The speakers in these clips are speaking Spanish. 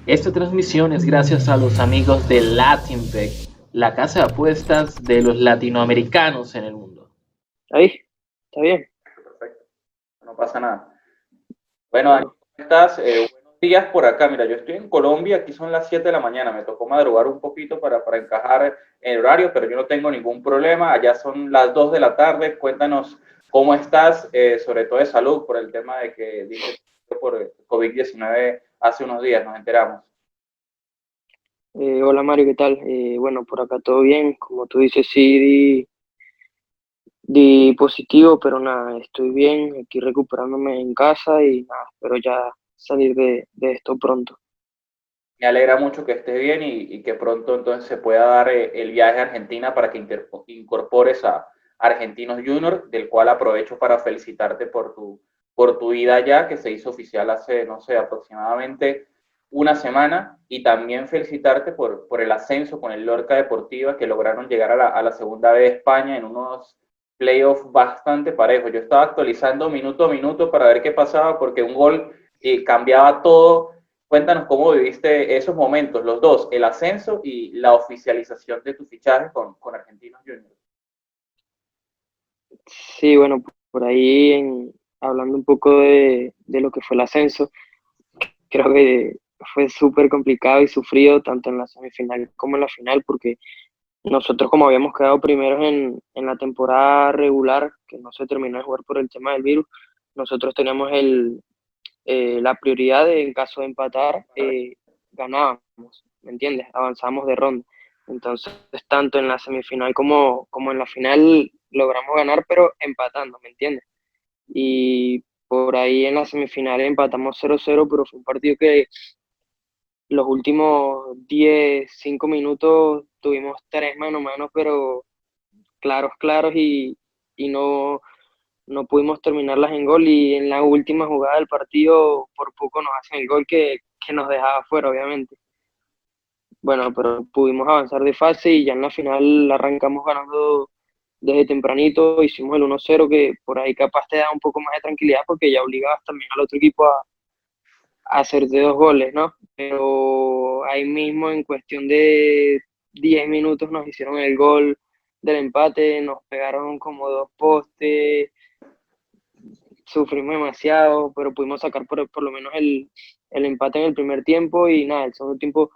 Esta transmisión es gracias a los amigos de LatinBet, la casa de apuestas de los latinoamericanos en el mundo. Ahí, está bien. Perfecto, no pasa nada. Bueno, Dani, Bueno, ¿cómo estás? Buenos días por acá. Mira, yo estoy en Colombia, aquí son las 7 de la mañana. Me tocó madrugar un poquito para encajar el horario, pero yo no tengo ningún problema. Allá son las 2 de la tarde. Cuéntanos cómo estás, sobre todo de salud, por el tema de que dice por COVID-19 hace unos días, nos enteramos. hola Mario, ¿qué tal? Bueno, por acá todo bien. Como tú dices, sí, di positivo, pero nada, estoy bien, aquí recuperándome en casa y nada, espero ya salir de esto pronto. Me alegra mucho que estés bien y que pronto entonces se pueda dar el viaje a Argentina para que incorpores a Argentinos Junior, del cual aprovecho para felicitarte por tu ida allá, que se hizo oficial hace, no sé, aproximadamente una semana, y también felicitarte por el ascenso con el Lorca Deportiva, que lograron llegar a la segunda B de España en unos playoffs bastante parejos. Yo estaba actualizando minuto a minuto para ver qué pasaba, porque un gol cambiaba todo. Cuéntanos cómo viviste esos momentos, los dos, el ascenso y la oficialización de tu fichaje con Argentinos Juniors. Sí, bueno, por ahí hablando un poco de lo que fue el ascenso, creo que fue súper complicado y sufrido tanto en la semifinal como en la final, porque nosotros como habíamos quedado primeros en la temporada regular, que no se terminó de jugar por el tema del virus, nosotros teníamos la prioridad de, en caso de empatar, ganábamos, ¿me entiendes? Avanzamos de ronda. Entonces, tanto en la semifinal como en la final logramos ganar, pero empatando, ¿me entiendes? Y por ahí en la semifinal empatamos 0-0, pero fue un partido que los últimos 10 5 minutos tuvimos tres mano a mano, pero claros, claros y no pudimos terminarlas en gol y en la última jugada del partido por poco nos hacen el gol que nos dejaba fuera, obviamente. Bueno, pero pudimos avanzar de fase y ya en la final arrancamos ganando desde tempranito, hicimos el 1-0 que por ahí capaz te da un poco más de tranquilidad porque ya obligabas también al otro equipo a hacerte dos goles, ¿no? Pero ahí mismo en cuestión de 10 minutos nos hicieron el gol del empate, nos pegaron como dos postes, sufrimos demasiado, pero pudimos sacar por lo menos el empate en el primer tiempo y nada, el segundo tiempo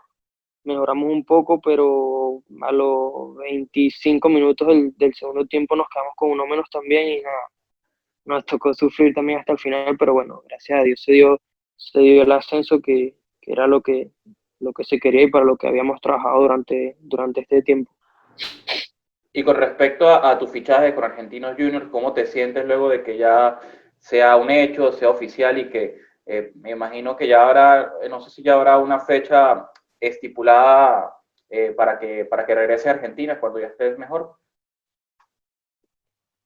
mejoramos un poco, pero a los 25 minutos del segundo tiempo nos quedamos con uno menos también y nada, nos tocó sufrir también hasta el final, pero bueno, gracias a Dios se dio el ascenso que era lo que se quería y para lo que habíamos trabajado durante este tiempo. Y con respecto tu fichaje con Argentinos Juniors, ¿cómo te sientes luego de que ya sea un hecho, sea oficial y que me imagino que ya habrá, no sé si ya habrá una fecha estipulada para que regrese a Argentina cuando ya estés mejor?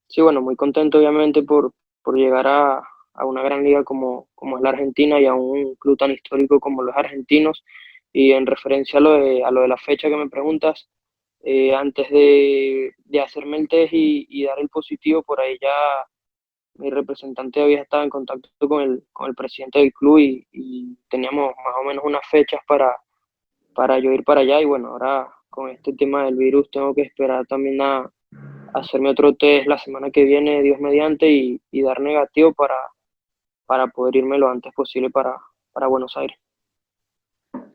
Sí, bueno, muy contento obviamente por llegar a una gran liga como es la Argentina y a un club tan histórico como los argentinos. Y en referencia a lo de la fecha que me preguntas, antes de hacerme el test y dar el positivo, por ahí ya mi representante había estado en contacto con el presidente del club y teníamos más o menos unas fechas para yo ir para allá. Y bueno, ahora con este tema del virus tengo que esperar también a hacerme otro test la semana que viene, Dios mediante, y dar negativo para poder irme lo antes posible para Buenos Aires.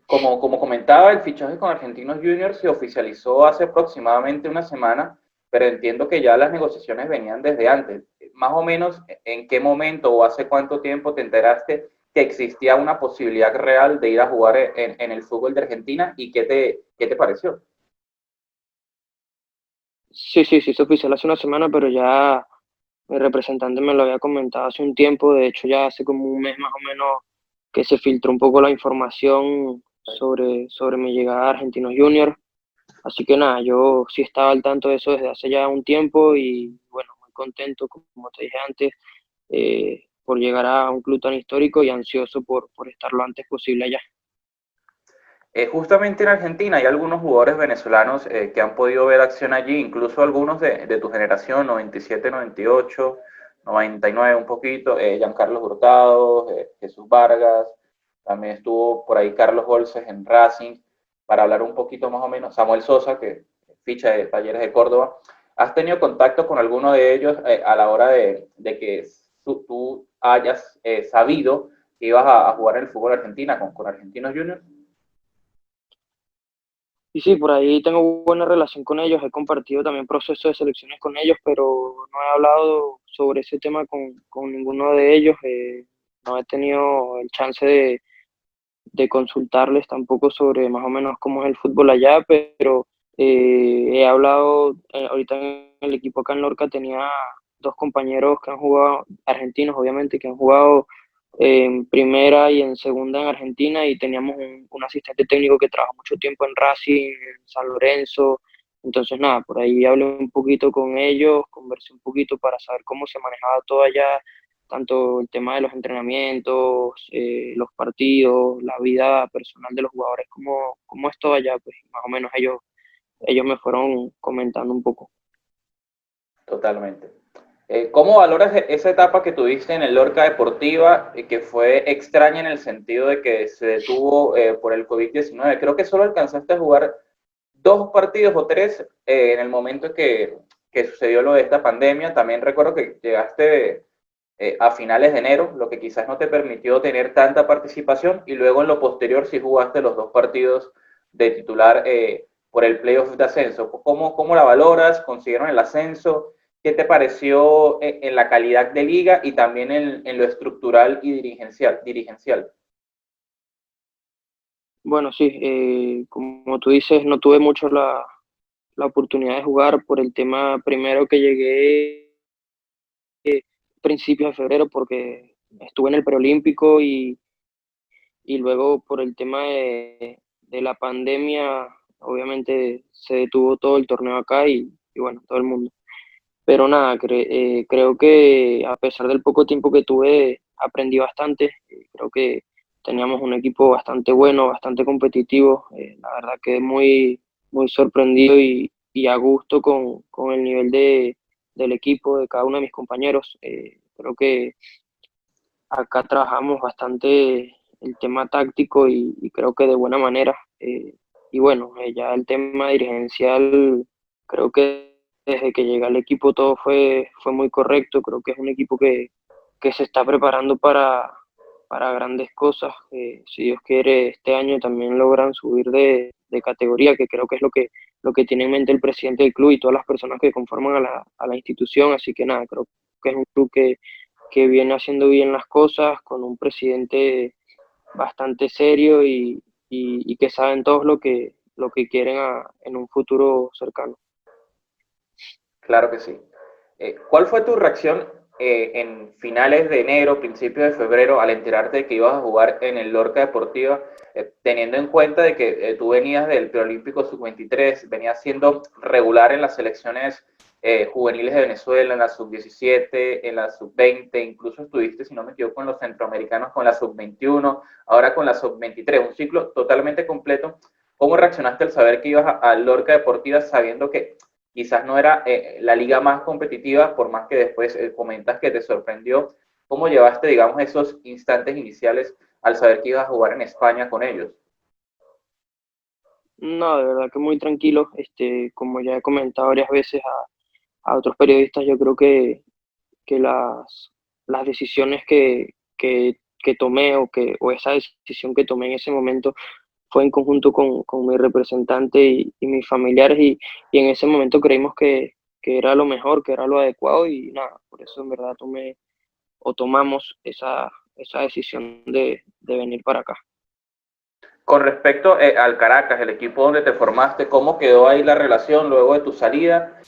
Como comentaba, el fichaje con Argentinos Juniors se oficializó hace aproximadamente una semana, pero entiendo que ya las negociaciones venían desde antes. Más o menos, ¿en qué momento o hace cuánto tiempo te enteraste que existía una posibilidad real de ir a jugar en el fútbol de Argentina y qué te pareció? Sí, se oficial hace una semana, pero ya mi representante me lo había comentado hace un tiempo, de hecho ya hace como un mes más o menos que se filtró un poco la información sobre mi llegada a Argentinos Juniors. Así que nada, yo sí estaba al tanto de eso desde hace ya un tiempo y bueno, muy contento, como te dije antes, por llegar a un club tan histórico y ansioso por estar lo antes posible allá. Justamente en Argentina hay algunos jugadores venezolanos que han podido ver acción allí, incluso algunos de tu generación, 97, 98, 99 un poquito, Giancarlos Hurtado, Jesús Vargas, también estuvo por ahí Carlos Holces en Racing, para hablar un poquito más o menos, Samuel Sosa, que ficha de Talleres de Córdoba. ¿Has tenido contacto con alguno de ellos a la hora de que tú hayas sabido que ibas a jugar en el fútbol argentino con Argentinos Juniors? Y sí, por ahí tengo buena relación con ellos, he compartido también procesos de selecciones con ellos, pero no he hablado sobre ese tema con ninguno de ellos. No he tenido el chance de consultarles tampoco sobre más o menos cómo es el fútbol allá, pero he hablado, ahorita en el equipo acá en Lorca tenía dos compañeros que han jugado, argentinos obviamente, que han jugado en primera y en segunda en Argentina, y teníamos un asistente técnico que trabajó mucho tiempo en Racing, en San Lorenzo. Entonces nada, por ahí hablé un poquito con ellos, conversé un poquito para saber cómo se manejaba todo allá, tanto el tema de los entrenamientos, los partidos, la vida personal de los jugadores, cómo es todo allá, pues más o menos ellos me fueron comentando un poco. Totalmente. ¿Cómo valoras esa etapa que tuviste en el Lorca Deportiva, que fue extraña en el sentido de que se detuvo por el COVID-19? Creo que solo alcanzaste a jugar 2 partidos o 3 en el momento que sucedió lo de esta pandemia. También recuerdo que llegaste a finales de enero, lo que quizás no te permitió tener tanta participación, y luego en lo posterior sí jugaste los 2 partidos de titular por el playoff de ascenso. ¿Cómo la valoras? ¿Consiguieron el ascenso? ¿Qué te pareció en la calidad de liga y también en lo estructural y dirigencial? Bueno, sí, como tú dices, no tuve mucho la oportunidad de jugar por el tema primero que llegué principios de febrero porque estuve en el preolímpico y luego por el tema de la pandemia, obviamente se detuvo todo el torneo acá y bueno, todo el mundo. Pero nada, creo que a pesar del poco tiempo que tuve, aprendí bastante. Creo que teníamos un equipo bastante bueno, bastante competitivo. La verdad quedé muy sorprendido y a gusto con el nivel del equipo, de cada uno de mis compañeros. Creo que acá trabajamos bastante el tema táctico y creo que de buena manera. Y bueno, ya el tema dirigencial, creo que desde que llegué al equipo todo fue muy correcto. Creo que es un equipo que se está preparando para grandes cosas. Si Dios quiere, este año también logran subir de categoría, que creo que es lo que tiene en mente el presidente del club y todas las personas que conforman a la institución. Así que nada, creo que es un club que viene haciendo bien las cosas, con un presidente bastante serio y que saben todos lo que quieren en un futuro cercano. Claro que sí. ¿Cuál fue tu reacción en finales de enero, principios de febrero, al enterarte de que ibas a jugar en el Lorca Deportiva, teniendo en cuenta de que tú venías del Preolímpico Sub-23, venías siendo regular en las selecciones juveniles de Venezuela, en la Sub-17, en la Sub-20, incluso estuviste, si no me equivoco, en los centroamericanos con la Sub-21, ahora con la Sub-23, un ciclo totalmente completo? ¿Cómo reaccionaste al saber que ibas a Lorca Deportiva sabiendo que quizás no era la liga más competitiva, por más que después comentas que te sorprendió? ¿Cómo llevaste, digamos, esos instantes iniciales al saber que ibas a jugar en España con ellos? No, de verdad que muy tranquilo. Como ya he comentado varias veces a otros periodistas, yo creo que las decisiones que tomé o esa decisión que tomé en ese momento fue en conjunto con mi representante y mis familiares y en ese momento creímos que era lo mejor, que era lo adecuado y nada, por eso en verdad tomamos esa decisión de venir para acá. Con respecto al Caracas, el equipo donde te formaste, ¿cómo quedó ahí la relación luego de tu salida?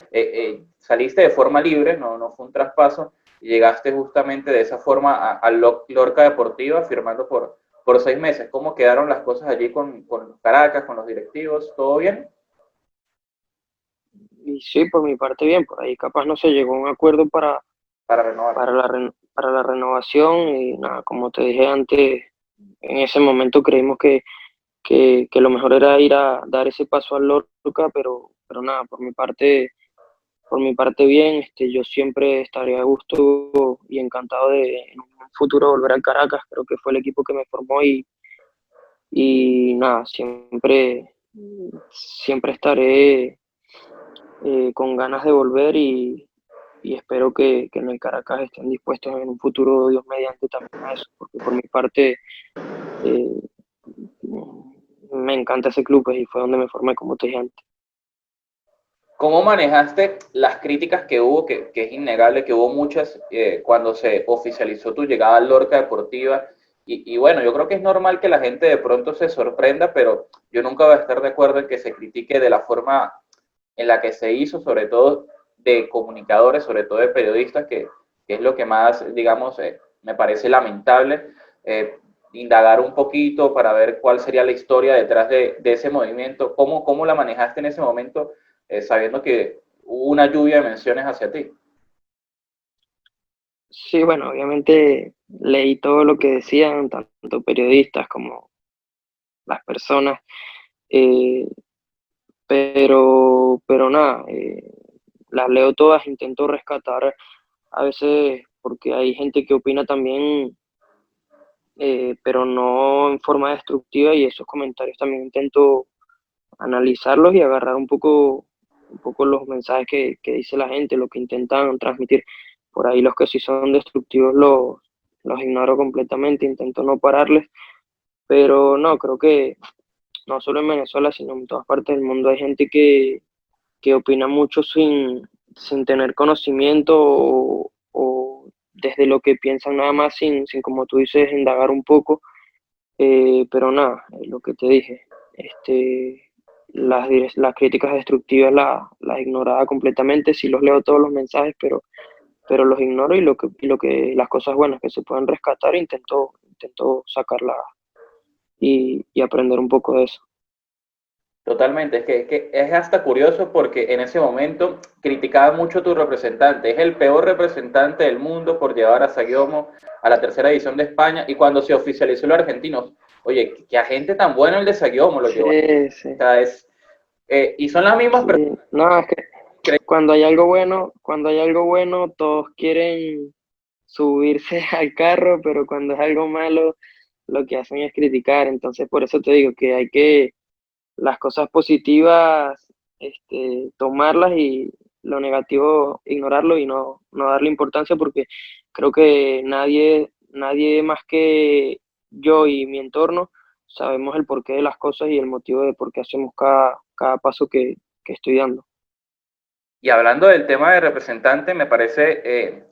Saliste de forma libre, no fue un traspaso, y llegaste justamente de esa forma a Lorca Deportiva firmando por 6 meses. ¿Cómo quedaron las cosas allí con Caracas, con los directivos? ¿Todo bien? Y sí, por mi parte bien, por ahí capaz no se llegó a un acuerdo Para renovar. para la renovación y nada, como te dije antes, en ese momento creímos que lo mejor era ir a dar ese paso al Lorca, pero nada, por mi parte bien. Yo siempre estaré a gusto y encantado de en un futuro volver al Caracas. Creo que fue el equipo que me formó y nada, siempre estaré con ganas de volver y espero que en el Caracas estén dispuestos en un futuro, Dios mediante, también a eso, porque por mi parte eh, me encanta ese club pues, y fue donde me formé, como te dije antes. ¿Cómo manejaste las críticas que hubo, que es innegable que hubo muchas cuando se oficializó tu llegada al Lorca Deportiva? Y bueno, yo creo que es normal que la gente de pronto se sorprenda, pero yo nunca voy a estar de acuerdo en que se critique de la forma en la que se hizo, sobre todo de comunicadores, sobre todo de periodistas, que es lo que más, digamos, me parece lamentable. Indagar un poquito para ver cuál sería la historia detrás de ese movimiento. ¿Cómo la manejaste en ese momento, sabiendo que hubo una lluvia de menciones hacia ti? Sí, bueno, obviamente leí todo lo que decían, tanto periodistas como las personas, eh, pero nada, las leo todas, intento rescatar a veces porque hay gente que opina también, pero no en forma destructiva y esos comentarios también intento analizarlos y agarrar un poco los mensajes que dice la gente, lo que intentan transmitir. Por ahí los que sí son destructivos los ignoro completamente, intento no pararles, pero no, creo que no solo en Venezuela, sino en todas partes del mundo hay gente que opina mucho sin tener conocimiento o desde lo que piensan nada más, sin como tú dices, indagar un poco. Pero nada, lo que te dije, las críticas destructivas las ignoraba completamente, sí los leo todos los mensajes, pero los ignoro las cosas buenas que se pueden rescatar, intento sacarlas y aprender un poco de eso. Totalmente, es que es hasta curioso porque en ese momento criticaba mucho a tu representante, es el peor representante del mundo por llevar a Sagiomo a la tercera división de España y cuando se oficializó los argentinos, oye, qué agente tan bueno el de Sagiomo, lo llevó. Sí, sí, O sea, y son las mismas sí. personas No, es que que cuando hay algo bueno, todos quieren subirse al carro, pero cuando es algo malo, lo que hacen es criticar. Entonces, por eso te digo que hay que las cosas positivas, tomarlas y lo negativo ignorarlo y no darle importancia porque creo que nadie más que yo y mi entorno sabemos el porqué de las cosas y el motivo de por qué hacemos cada paso que estoy dando. Y hablando del tema de representante, me parece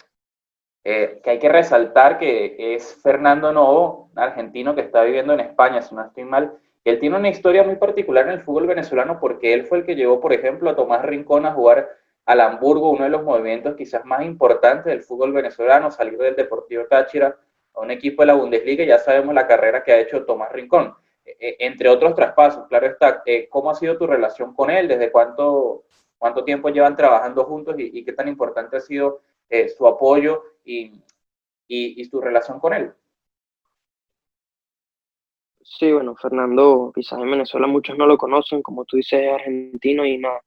que hay que resaltar que es Fernando Novo, un argentino que está viviendo en España, si no estoy mal. Él tiene una historia muy particular en el fútbol venezolano porque él fue el que llevó, por ejemplo, a Tomás Rincón a jugar al Hamburgo, uno de los movimientos quizás más importantes del fútbol venezolano, salir del Deportivo Táchira a un equipo de la Bundesliga, ya sabemos la carrera que ha hecho Tomás Rincón, entre otros traspasos, claro está. ¿Cómo ha sido tu relación con él? ¿Desde cuánto tiempo llevan trabajando juntos y qué tan importante ha sido su apoyo y su relación con él? Sí, bueno, Fernando, quizás en Venezuela muchos no lo conocen, como tú dices, es argentino y nada.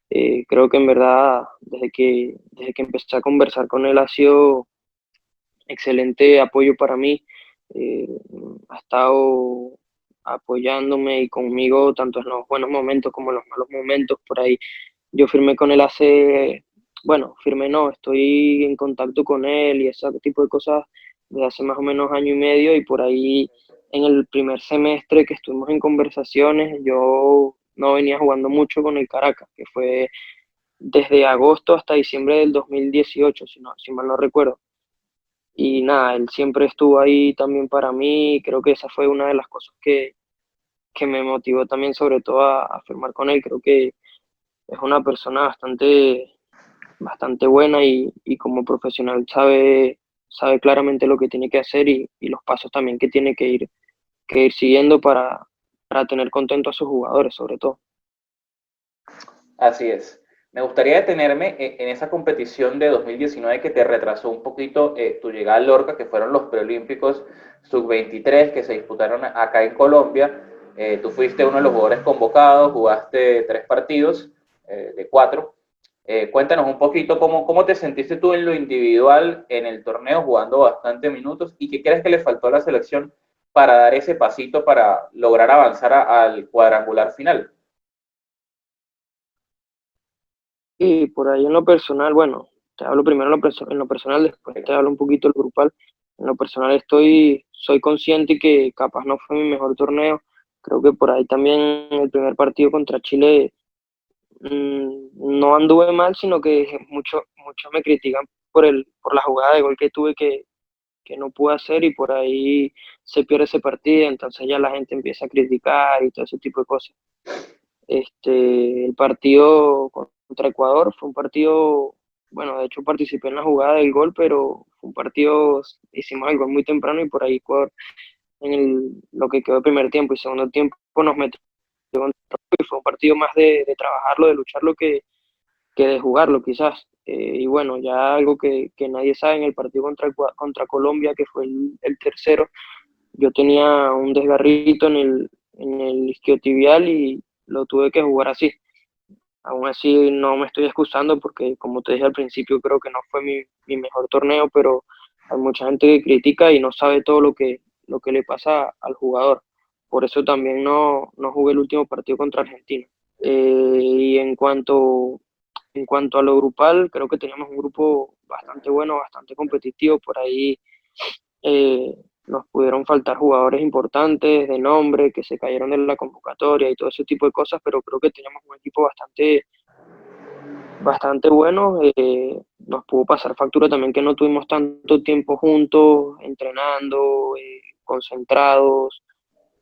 Creo que en verdad, desde que empecé a conversar con él, ha sido excelente apoyo para mí. Eh, Ha estado apoyándome y conmigo tanto en los buenos momentos como en los malos momentos. Por ahí yo firmé con él bueno, firmé no, estoy en contacto con él y ese tipo de cosas desde hace más o menos año y medio y por ahí en el primer semestre que estuvimos en conversaciones, yo no venía jugando mucho con el Caracas, que fue desde agosto hasta diciembre del 2018, si mal no recuerdo. Y nada, él siempre estuvo ahí también para mí, creo que esa fue una de las cosas que me motivó también sobre todo a firmar con él, creo que es una persona bastante buena y como profesional sabe claramente lo que tiene que hacer y los pasos también que tiene que ir siguiendo para tener contento a sus jugadores, sobre todo. Así es. Me gustaría detenerme en esa competición de 2019 que te retrasó un poquito tu llegada al Lorca, que fueron los preolímpicos sub-23 que se disputaron acá en Colombia. Tú fuiste uno de los jugadores convocados, jugaste 3 partidos de 4. Cuéntanos un poquito cómo te sentiste tú en lo individual en el torneo, jugando bastante minutos, y qué crees que le faltó a la selección para dar ese pasito para lograr avanzar al cuadrangular final? Y por ahí en lo personal, bueno, te hablo primero en lo personal, después te hablo un poquito del grupal. En lo personal soy consciente que capaz no fue mi mejor torneo. Creo que por ahí también el primer partido contra Chile no anduve mal, sino que muchos me critican por la jugada de gol que tuve que no pude hacer y por ahí se pierde ese partido, entonces ya la gente empieza a criticar y todo ese tipo de cosas. El partido contra Ecuador fue un partido, bueno, de hecho participé en la jugada del gol, pero fue un partido, hicimos el gol muy temprano y por ahí Ecuador lo que quedó de primer tiempo y segundo tiempo nos metió y fue un partido más de trabajarlo, de lucharlo que de jugarlo quizás. Y bueno, ya algo que nadie sabe en el partido contra Colombia, que fue el tercero, yo tenía un desgarrito en el isquiotibial y lo tuve que jugar así. Aún así no me estoy excusando porque como te dije al principio creo que no fue mi mejor torneo, pero hay mucha gente que critica y no sabe todo lo que le pasa al jugador. Por eso también no jugué el último partido contra Argentina. Y en cuanto a lo grupal, creo que teníamos un grupo bastante bueno, bastante competitivo. Por ahí eh, nos pudieron faltar jugadores importantes de nombre que se cayeron de la convocatoria y todo ese tipo de cosas, pero creo que teníamos un equipo bastante bueno. Nos pudo pasar factura también que no tuvimos tanto tiempo juntos, entrenando, concentrados.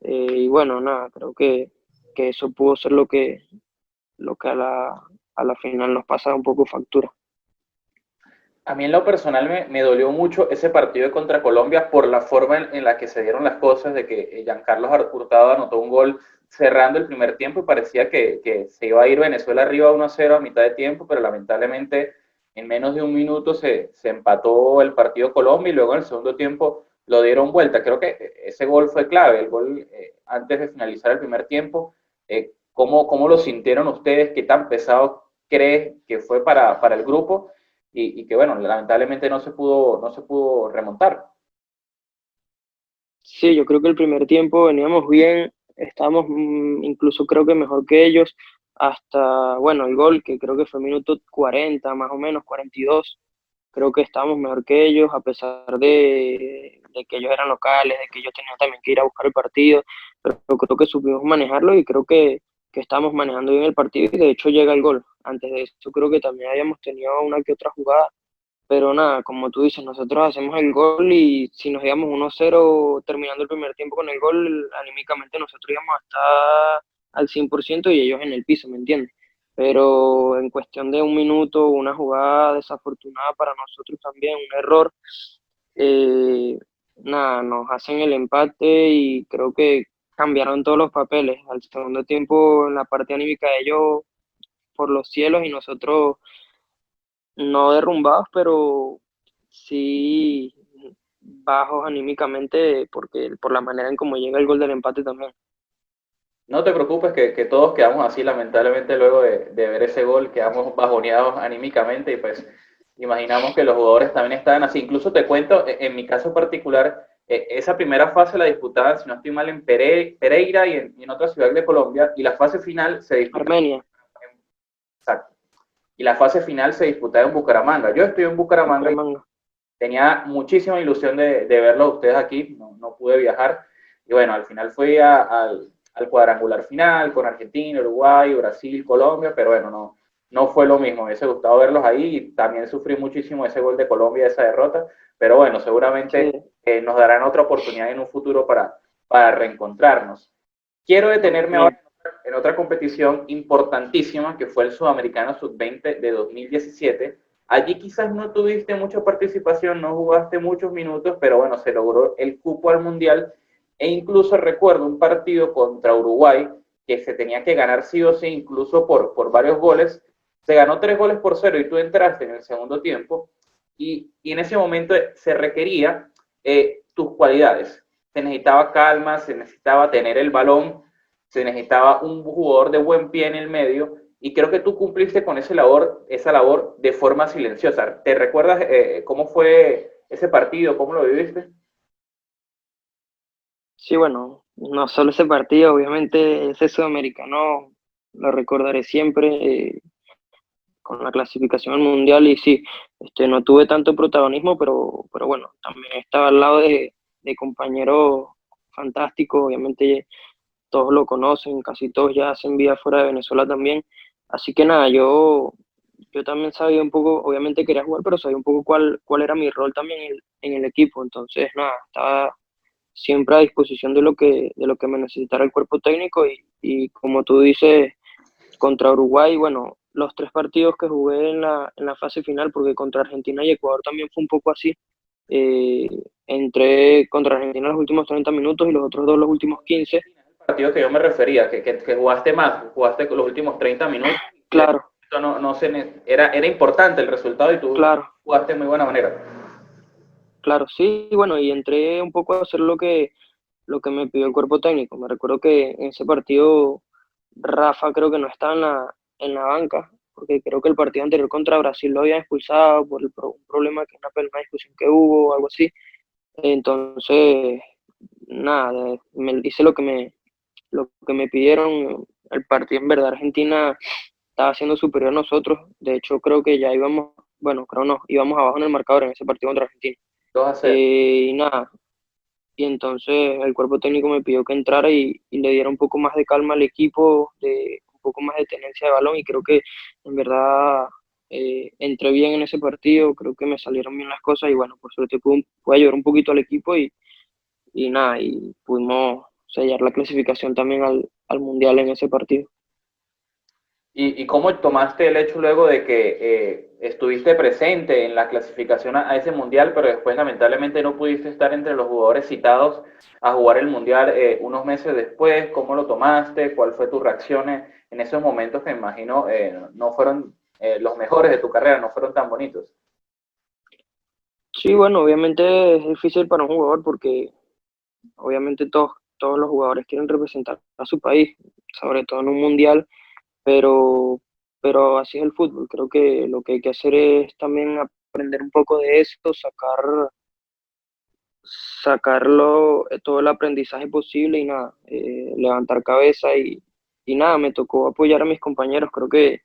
Y bueno, nada, creo que eso pudo ser lo que a la final nos pasa un poco factura. A mí en lo personal me dolió mucho ese partido contra Colombia por la forma en la que se dieron las cosas, de que Giancarlos Hurtado anotó un gol cerrando el primer tiempo y parecía que se iba a ir Venezuela arriba 1-0 a mitad de tiempo, pero lamentablemente en menos de un minuto se empató el partido Colombia y luego en el segundo tiempo lo dieron vuelta. Creo que ese gol fue clave, el gol antes de finalizar el primer tiempo. ¿Cómo lo sintieron ustedes? ¿Qué tan pesado crees que fue para el grupo? Y que bueno, lamentablemente no se pudo remontar. Sí, yo creo que el primer tiempo veníamos bien, estábamos incluso creo que mejor que ellos, hasta, bueno, el gol que creo que fue minuto 40 más o menos, 42. Creo que estábamos mejor que ellos, a pesar de que ellos eran locales, de que ellos tenían también que ir a buscar el partido, pero creo que supimos manejarlo y creo que estábamos manejando bien el partido y de hecho llega el gol. Antes de eso creo que también habíamos tenido una que otra jugada, pero nada, como tú dices, nosotros hacemos el gol y si nos íbamos 1-0 terminando el primer tiempo con el gol, anímicamente nosotros íbamos a estar al 100% y ellos en el piso, ¿me entiendes? Pero en cuestión de un minuto, una jugada desafortunada para nosotros también, un error, eh, nada, nos hacen el empate y creo que cambiaron todos los papeles. Al segundo tiempo, en la parte anímica de ellos por los cielos y nosotros no derrumbados, pero sí bajos anímicamente por la manera en cómo llega el gol del empate también. No te preocupes que todos quedamos así, lamentablemente luego de ver ese gol quedamos bajoneados anímicamente y pues imaginamos que los jugadores también estaban así. Incluso te cuento, en mi caso particular, esa primera fase la disputaban, si no estoy mal, en Pereira y en otra ciudad de Colombia, y la fase final se disputaba Armenia. exacto, y la fase final se disputaba en Bucaramanga. Yo estoy en Bucaramanga y Bucaramanga. tenía muchísima ilusión de verlo a ustedes aquí, no pude viajar, y bueno, al final fui al cuadrangular final con Argentina, Uruguay, Brasil, Colombia, pero bueno, no fue lo mismo. Me hubiese gustado verlos ahí y también sufrí muchísimo ese gol de Colombia, esa derrota, pero bueno, seguramente Sí. nos darán otra oportunidad en un futuro para reencontrarnos. Quiero detenerme ahora en otra competición importantísima que fue el Sudamericano Sub-20 de 2017. Allí quizás no tuviste mucha participación, no jugaste muchos minutos, pero bueno, se logró el cupo al Mundial e incluso recuerdo un partido contra Uruguay que se tenía que ganar sí o sí, incluso por varios goles. Se ganó 3-0 y tú entraste en el segundo tiempo y en ese momento se requería tus cualidades. Se necesitaba calma, se necesitaba tener el balón, se necesitaba un jugador de buen pie en el medio y creo que tú cumpliste con esa labor de forma silenciosa. ¿Te recuerdas, cómo fue ese partido? ¿Cómo lo viviste? Sí, bueno, no solo ese partido, obviamente ese sudamericano lo recordaré siempre con la clasificación al mundial y sí, no tuve tanto protagonismo, pero bueno, también estaba al lado de compañeros fantásticos, obviamente todos lo conocen, casi todos ya hacen vida fuera de Venezuela también, así que nada, yo también sabía un poco, obviamente quería jugar, pero sabía un poco cuál era mi rol también en el equipo, entonces nada, estaba siempre a disposición de lo que me necesitara el cuerpo técnico y como tú dices, contra Uruguay, bueno, los tres partidos que jugué en la fase final, porque contra Argentina y Ecuador también fue un poco así, eh, entré contra Argentina los últimos 30 minutos y los otros dos los últimos 15. Partido que yo me refería, que jugaste más, jugaste los últimos 30 minutos, y Claro, era importante el resultado y tú claro, jugaste de muy buena manera. claro, sí, bueno, y entré un poco a hacer lo que me pidió el cuerpo técnico. Me recuerdo que en ese partido Rafa creo que no estaba en la banca, porque creo que el partido anterior contra Brasil lo habían expulsado por un problema, una discusión que hubo o algo así. Entonces, nada, hice lo que me pidieron. El partido en verdad Argentina estaba siendo superior a nosotros. De hecho, creo que ya íbamos, bueno, creo no, íbamos abajo en el marcador en ese partido contra Argentina. 2-0. Y nada, y entonces el cuerpo técnico me pidió que entrara y le diera un poco más de calma al equipo, de un poco más de tenencia de balón y creo que en verdad entré bien en ese partido, creo que me salieron bien las cosas y bueno, por suerte pude ayudar un poquito al equipo y nada, y pudimos sellar la clasificación también al Mundial en ese partido. ¿Y cómo tomaste el hecho luego de que estuviste presente en la clasificación a ese mundial, pero después lamentablemente no pudiste estar entre los jugadores citados a jugar el mundial unos meses después? ¿Cómo lo tomaste? ¿Cuál fue tu reacción en esos momentos que me imagino no fueron los mejores de tu carrera, no fueron tan bonitos? Sí, bueno, obviamente es difícil para un jugador porque obviamente todos los jugadores quieren representar a su país, sobre todo en un mundial, pero, pero así es el fútbol. Creo que lo que hay que hacer es también aprender un poco de esto, sacarlo, todo el aprendizaje posible y nada, levantar cabeza y nada, me tocó apoyar a mis compañeros. Creo que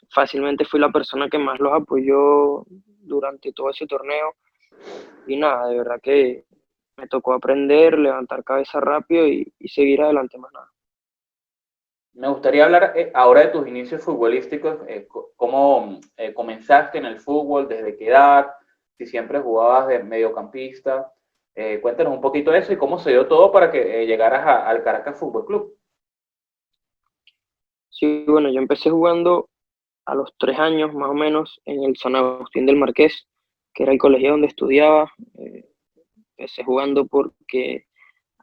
fácilmente fui la persona que más los apoyó durante todo ese torneo y nada, de verdad que me tocó aprender, levantar cabeza rápido y seguir adelante más nada. Me gustaría hablar ahora de tus inicios futbolísticos, cómo comenzaste en el fútbol, desde qué edad, si siempre jugabas de mediocampista. Cuéntanos un poquito de eso y cómo se dio todo para que llegaras al Caracas Fútbol Club. Sí, bueno, yo empecé jugando a los 3 años más o menos en el San Agustín del Marqués, que era el colegio donde estudiaba. Empecé jugando porque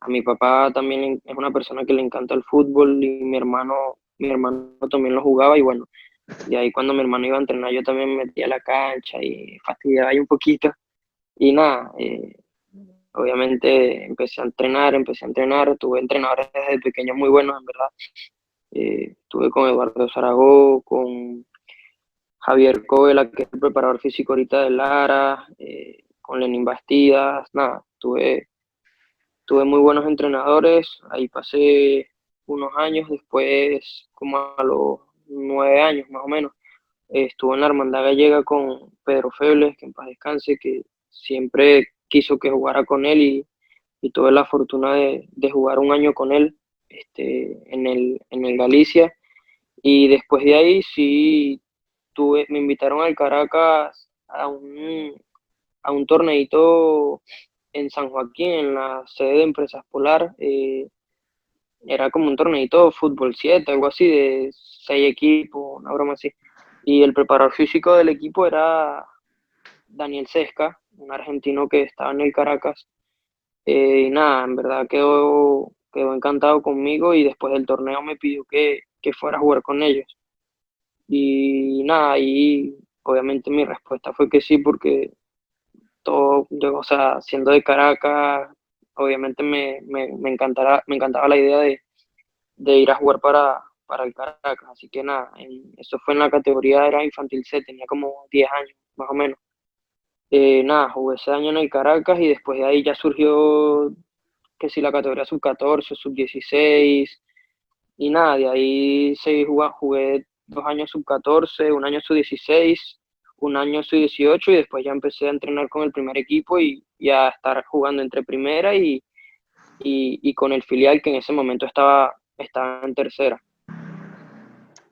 a mi papá también es una persona que le encanta el fútbol y mi hermano también lo jugaba y bueno, de ahí cuando mi hermano iba a entrenar yo también me metía a la cancha y fastidiaba ahí un poquito y nada, obviamente empecé a entrenar, tuve entrenadores desde pequeño muy buenos en verdad. Estuve con Eduardo Zaragoza, con Javier Covela, que es el preparador físico ahorita de Lara, con Lenín Bastidas, nada, tuve muy buenos entrenadores, ahí pasé unos años, después como a los 9 años más o menos, estuve en la Hermandad Gallega con Pedro Febles, que en paz descanse, que siempre quiso que jugara con él y tuve la fortuna de jugar un año con él en el Galicia. Y después de ahí sí me invitaron al Caracas a un torneito en San Joaquín, en la sede de Empresas Polar. Era como un torneito fútbol 7 algo así, de 6 equipos, una broma así. Y el preparador físico del equipo era Daniel Sesca, un argentino que estaba en el Caracas. Y nada, en verdad quedó encantado conmigo y después del torneo me pidió que fuera a jugar con ellos. Y nada, y obviamente mi respuesta fue que sí, porque yo, o sea, siendo de Caracas, obviamente me encantaba la idea de ir a jugar para el Caracas. Así que nada, eso fue en la categoría, era infantil C, tenía como 10 años, más o menos. Nada, jugué ese año en el Caracas y después de ahí ya surgió que si la categoría sub-14, sub-16, y nada, de ahí seguí jugué 2 años sub-14, un año sub-16, un año sub-18 y después ya empecé a entrenar con el primer equipo y a estar jugando entre primera y con el filial que en ese momento estaba en tercera.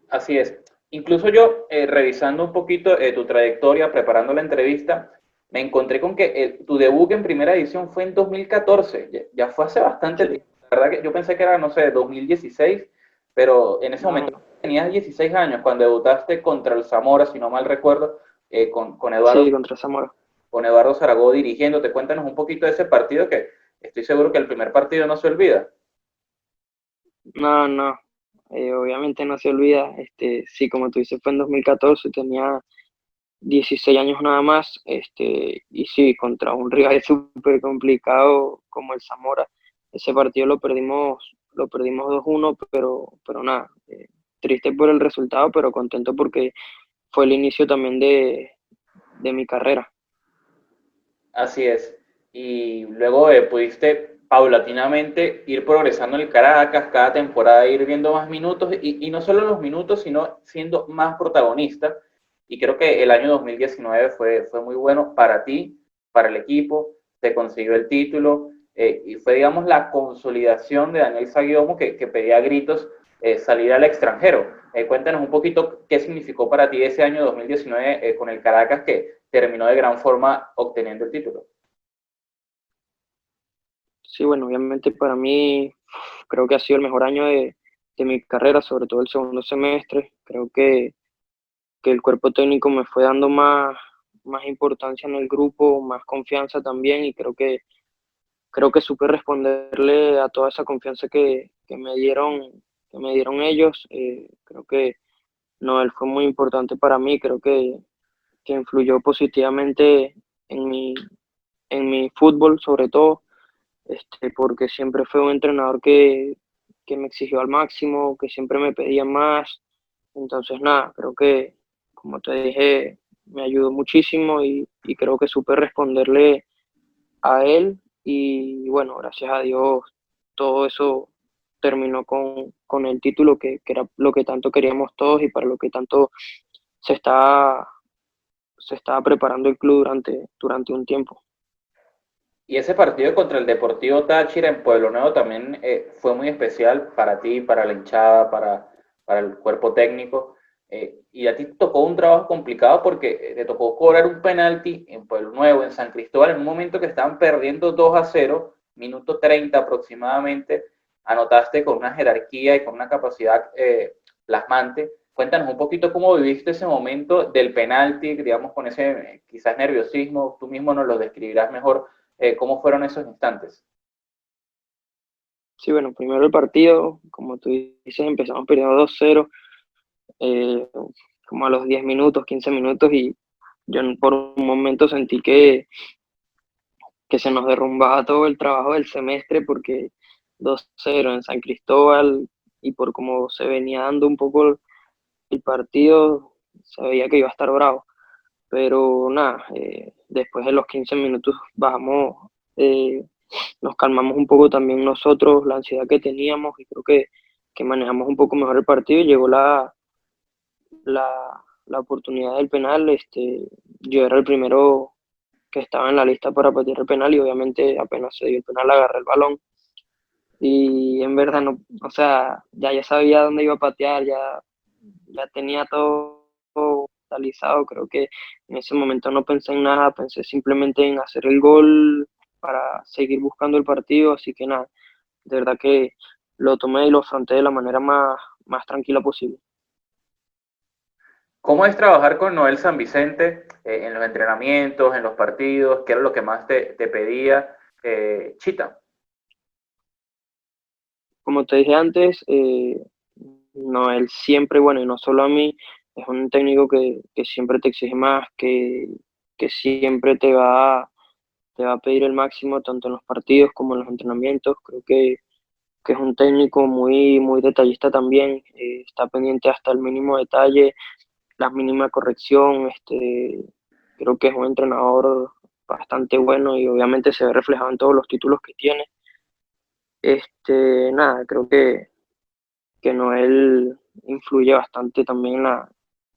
Así es. Incluso yo, revisando un poquito tu trayectoria, preparando la entrevista, me encontré con que tu debut en primera edición fue en 2014. Ya fue hace bastante Sí. tiempo. La verdad que yo pensé que era, no sé, 2016, pero en ese No, momento no. tenías 16 años cuando debutaste contra el Zamora, si no mal recuerdo, con Sí, contra Zamora. con Eduardo Zaragoza dirigiéndote. Cuéntanos un poquito de ese partido que estoy seguro que el primer partido no se olvida. No, no, obviamente no se olvida. Sí, como tú dices, fue en 2014, tenía 16 años nada más, y sí, contra un rival súper complicado como el Zamora. Ese partido lo perdimos 2-1, pero nada, triste por el resultado, pero contento porque fue el inicio también de mi carrera. Así es. Y luego pudiste paulatinamente ir progresando en el Caracas, cada temporada ir viendo más minutos y no solo los minutos, sino siendo más protagonista. Y creo que el año 2019 fue muy bueno para ti, para el equipo, se consiguió el título y fue, digamos, la consolidación de Daniel Saguiomo que pedía a gritos salir al extranjero. Cuéntanos un poquito qué significó para ti ese año 2019 con el Caracas que terminó de gran forma obteniendo el título. Sí, bueno, obviamente para mí creo que ha sido el mejor año de mi carrera, sobre todo el segundo semestre. Creo que el cuerpo técnico me fue dando más importancia en el grupo, más confianza también, y creo que supe responderle a toda esa confianza que me dieron ellos. Creo que Noel fue muy importante para mí, creo que influyó positivamente en mi fútbol, sobre todo, porque siempre fue un entrenador que me exigió al máximo, que siempre me pedía más. Entonces, nada, creo que, como te dije, me ayudó muchísimo y creo que supe responderle a él y bueno, gracias a Dios todo eso terminó con el título que era lo que tanto queríamos todos y para lo que tanto se estaba, se estaba preparando el club durante un tiempo. Y ese partido contra el Deportivo Táchira en Pueblo Nuevo también fue muy especial para ti, para la hinchada, para el cuerpo técnico. Y a ti te tocó un trabajo complicado porque te tocó cobrar un penalti en Pueblo Nuevo, en San Cristóbal, en un momento que estaban perdiendo 2-0, minuto 30 aproximadamente. Anotaste con una jerarquía y con una capacidad plasmante. Cuéntanos un poquito cómo viviste ese momento del penalti, digamos, con ese quizás nerviosismo. Tú mismo nos lo describirás mejor. ¿Cómo fueron esos instantes? Sí, bueno, primero el partido, como tú dices, empezamos perdiendo 2-0, eh, como a los 10 minutos, 15 minutos, y yo por un momento sentí que se nos derrumbaba todo el trabajo del semestre porque 2-0 en San Cristóbal y por cómo se venía dando un poco el partido, se veía que iba a estar bravo. Pero nada, después de los 15 minutos bajamos, nos calmamos un poco también nosotros, la ansiedad que teníamos y creo que manejamos un poco mejor el partido y llegó la oportunidad del penal. Yo era el primero que estaba en la lista para patear el penal y obviamente apenas se dio el penal agarré el balón y en verdad no, o sea, ya sabía dónde iba a patear, ya tenía todo realizado. Creo que en ese momento no pensé en nada, pensé simplemente en hacer el gol para seguir buscando el partido, así que nada, de verdad que lo tomé y lo afronté de la manera más tranquila posible. ¿Cómo es trabajar con Noel San Vicente en los entrenamientos, en los partidos? ¿Qué era lo que más te pedía Chita? Como te dije antes, no, él siempre, bueno, y no solo a mí, es un técnico que siempre te exige más, que siempre te va a pedir el máximo tanto en los partidos como en los entrenamientos. Creo que es un técnico muy detallista también, está pendiente hasta el mínimo detalle, la mínima corrección. Creo que es un entrenador bastante bueno y obviamente se ve reflejado en todos los títulos que tiene. Nada, creo que Noel influye bastante también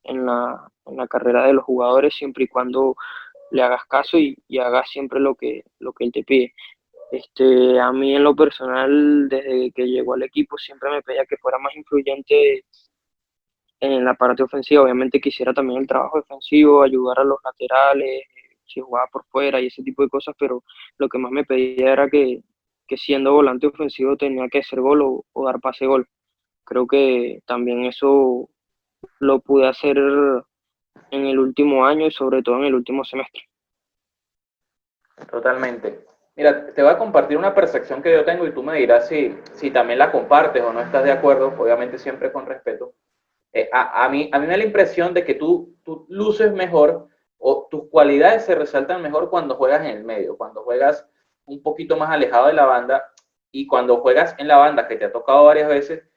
en la carrera de los jugadores, siempre y cuando le hagas caso y hagas siempre lo que él te pide. A mí en lo personal, desde que llegó al equipo, siempre me pedía que fuera más influyente en la parte ofensiva. Obviamente quisiera también el trabajo defensivo, ayudar a los laterales, si jugaba por fuera y ese tipo de cosas, pero lo que más me pedía era que siendo volante ofensivo tenía que hacer gol o dar pase gol. Creo que también eso lo pude hacer en el último año y sobre todo en el último semestre. Totalmente. Mira, te voy a compartir una percepción que yo tengo y tú me dirás si también la compartes o no estás de acuerdo, obviamente siempre con respeto. A mí me da la impresión de que tú luces mejor o tus cualidades se resaltan mejor cuando juegas en el medio, cuando juegas un poquito más alejado de la banda y cuando juegas en la banda, que te ha tocado varias veces,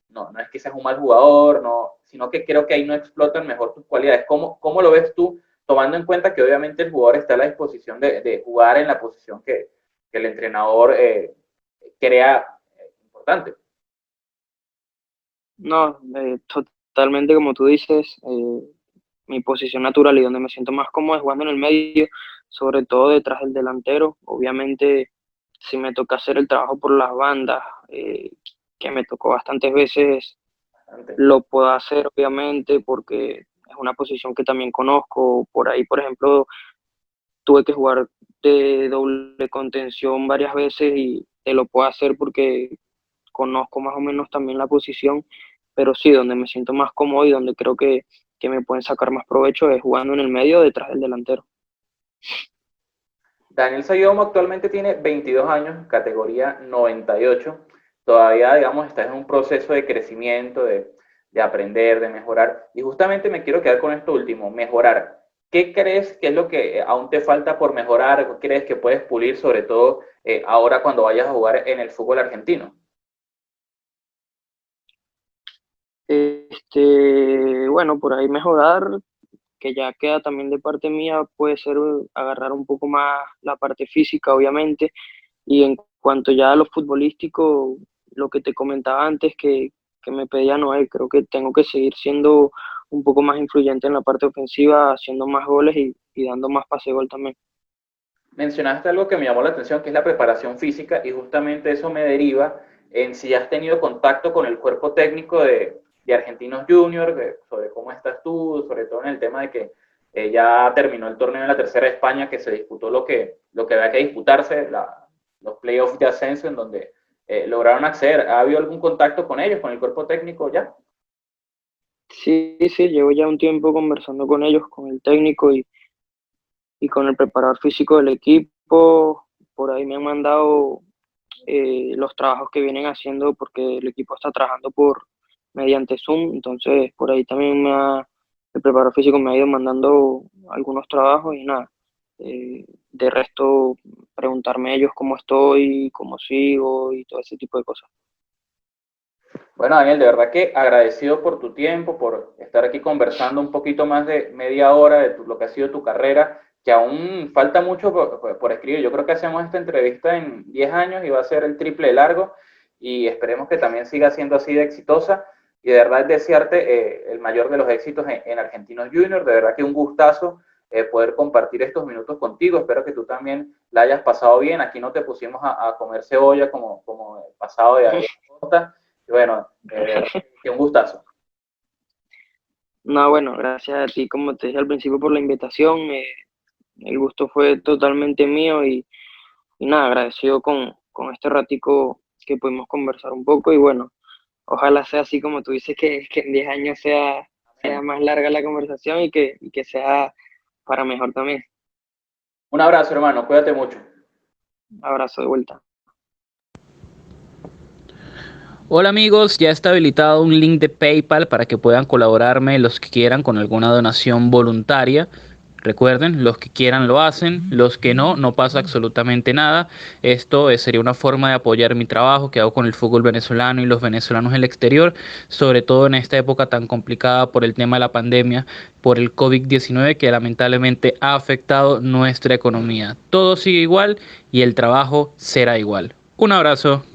no es que seas un mal jugador, no, sino que creo que ahí no explotan mejor tus cualidades. ¿Cómo lo ves tú, tomando en cuenta que obviamente el jugador está a la disposición de jugar en la posición que el entrenador crea importante? No, totalmente como tú dices, mi posición natural y donde me siento más cómodo es jugando en el medio, sobre todo detrás del delantero. Obviamente, si me toca hacer el trabajo por las bandas, que me tocó bastantes veces, lo puedo hacer obviamente porque es una posición que también conozco. Por ahí, por ejemplo, tuve que jugar de doble contención varias veces y te lo puedo hacer porque conozco más o menos también la posición, pero sí, donde me siento más cómodo y donde creo que me pueden sacar más provecho es jugando en el medio detrás del delantero. Daniel Sayomo actualmente tiene 22 años, categoría 98. Todavía, digamos, está en un proceso de crecimiento, de aprender, de mejorar. Y justamente me quiero quedar con esto último, mejorar. ¿Qué crees que es lo que aún te falta por mejorar? ¿Qué crees que puedes pulir, sobre todo ahora cuando vayas a jugar en el fútbol argentino? Bueno, por ahí mejorar, que ya queda también de parte mía, puede ser agarrar un poco más la parte física, obviamente, y en cuanto ya a lo futbolístico, lo que te comentaba antes que me pedía Noel, creo que tengo que seguir siendo un poco más influyente en la parte ofensiva, haciendo más goles y dando más pase gol también. Mencionaste algo que me llamó la atención, que es la preparación física, y justamente eso me deriva en si has tenido contacto con el cuerpo técnico de Argentinos Juniors, sobre cómo estás tú, sobre todo en el tema de que ya terminó el torneo en la tercera de España, que se disputó lo que había que disputarse, los playoffs de ascenso, en donde lograron acceder. ¿Ha habido algún contacto con ellos, con el cuerpo técnico ya? Sí, sí, llevo ya un tiempo conversando con ellos, con el técnico y con el preparador físico del equipo. Por ahí me han mandado los trabajos que vienen haciendo porque el equipo está trabajando mediante Zoom, entonces por ahí también el preparador físico me ha ido mandando algunos trabajos y nada. De resto, preguntarme ellos cómo estoy, cómo sigo y todo ese tipo de cosas. Bueno, Daniel, de verdad que agradecido por tu tiempo, por estar aquí conversando un poquito más de media hora de lo que ha sido tu carrera, que aún falta mucho por escribir. Yo creo que hacemos esta entrevista en 10 años y va a ser el triple de largo y esperemos que también siga siendo así de exitosa. Y de verdad desearte el mayor de los éxitos en Argentinos Juniors. De verdad que un gustazo poder compartir estos minutos contigo. Espero que tú también la hayas pasado bien. Aquí no te pusimos a comer cebolla como el pasado de Costa. Y bueno, que un gustazo. No, bueno, gracias a ti, como te dije al principio, por la invitación. El gusto fue totalmente mío y nada, agradecido con este ratico que pudimos conversar un poco y bueno, ojalá sea así como tú dices, que en 10 años sea más larga la conversación y que sea para mejor también. Un abrazo, hermano. Cuídate mucho. Abrazo de vuelta. Hola amigos, ya está habilitado un link de PayPal para que puedan colaborarme los que quieran con alguna donación voluntaria. Recuerden, los que quieran lo hacen, los que no pasa absolutamente nada. Esto sería una forma de apoyar mi trabajo que hago con el fútbol venezolano y los venezolanos en el exterior, sobre todo en esta época tan complicada por el tema de la pandemia, por el COVID-19 que lamentablemente ha afectado nuestra economía. Todo sigue igual y el trabajo será igual. Un abrazo.